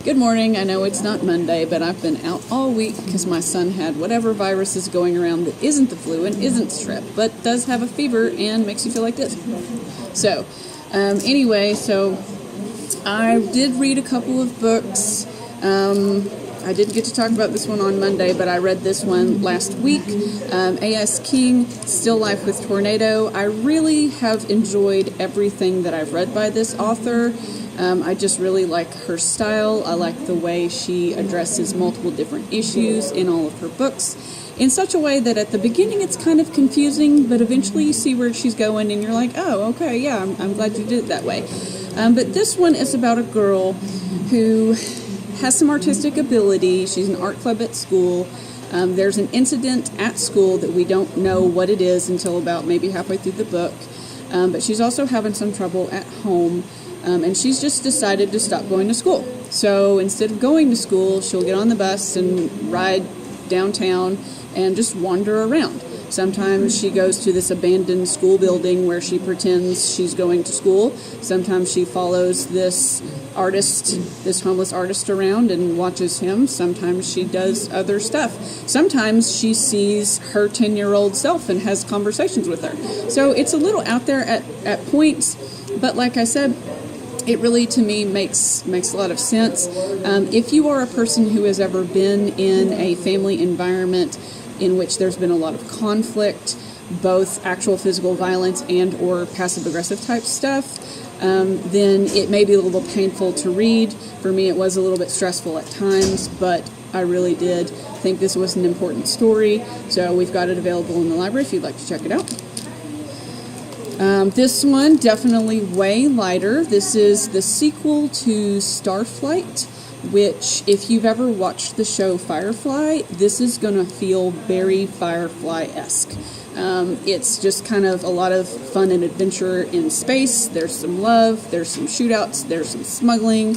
Good morning. I know it's not Monday, but I've been out all week because my son had whatever virus is going around that isn't the flu and isn't strep, but does have a fever and makes you feel like this. So, anyway, I did read a couple of books. I didn't get to talk about this one on Monday, but I read this one last week. A.S. King, Still Life with Tornado. I really have enjoyed everything that I've read by this author. I just really like her style. I like the way she addresses multiple different issues in all of her books in such a way that at the beginning it's kind of confusing, but eventually you see where she's going and you're like, oh, okay, yeah, I'm glad you did it that way. But this one is about a girl who has some artistic ability. She's in art club at school. There's an incident at school that we don't know what it is until about maybe halfway through the book. But she's also having some trouble at home. And she's just decided to stop going to school. So instead of going to school, she'll get on the bus and ride downtown and just wander around. Sometimes she goes to this abandoned school building where she pretends she's going to school. Sometimes she follows this homeless artist around and watches him. Sometimes she does other stuff. Sometimes she sees her 10-year-old self and has conversations with her. So it's a little out there at points, but like I said, it really, to me, makes a lot of sense. If you are a person who has ever been in a family environment in which there's been a lot of conflict, both actual physical violence and or passive-aggressive type stuff, then it may be a little painful to read. For me, it was a little bit stressful at times, but I really did think this was an important story. So we've got it available in the library if you'd like to check it out. This one, definitely way lighter. This is the sequel to Starflight, which, if you've ever watched the show Firefly, this is going to feel very Firefly-esque. It's just kind of a lot of fun and adventure in space. There's some love, there's some shootouts, there's some smuggling,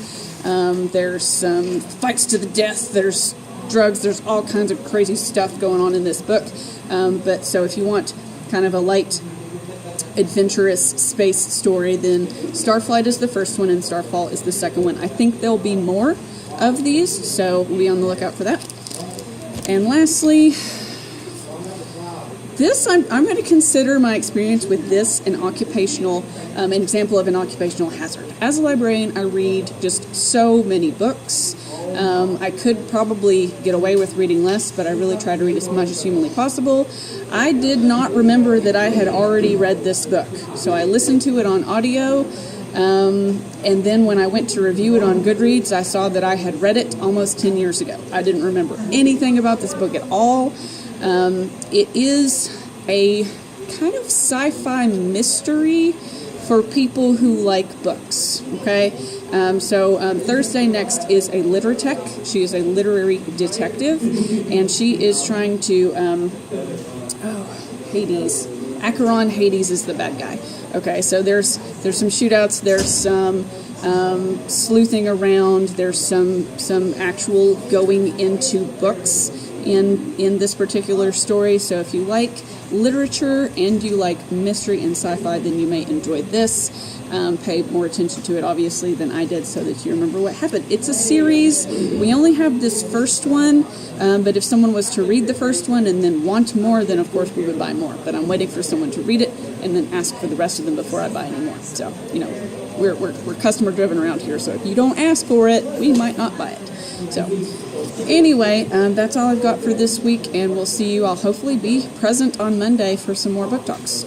there's some fights to the death, there's drugs, there's all kinds of crazy stuff going on in this book. But so if you want kind of a light, adventurous space story, then Starflight is the first one and Starfall is the second one. I think there'll be more of these, so we'll be on the lookout for that. And lastly, this I'm going to consider my experience with this an example of an occupational hazard. As a librarian, I read just so many books. I could probably get away with reading less, but I really try to read as much as humanly possible. I did not remember that I had already read this book, so I listened to it on audio, and then when I went to review it on Goodreads, I saw that I had read it almost 10 years ago. I didn't remember anything about this book at all. It is a kind of sci-fi mystery for people who like books, okay? Thursday next is a Literatech. She is a literary detective, and she is trying to, Hades. Acheron Hades is the bad guy. Okay, so there's some shootouts, there's some sleuthing around, there's some actual going into books in this particular story. So if you like literature and you like mystery and sci-fi, then you may enjoy this. Pay more attention to it, obviously, than I did so that you remember what happened. It's a series. We only have this first one, but if someone was to read the first one and then want more, then of course we would buy more. But I'm waiting for someone to read it and then ask for the rest of them before I buy any more. So, we're customer driven around here, so if you don't ask for it, we might not buy it. So, anyway, that's all I've got for this week, and we'll see you. I'll hopefully be present on Monday for some more book talks.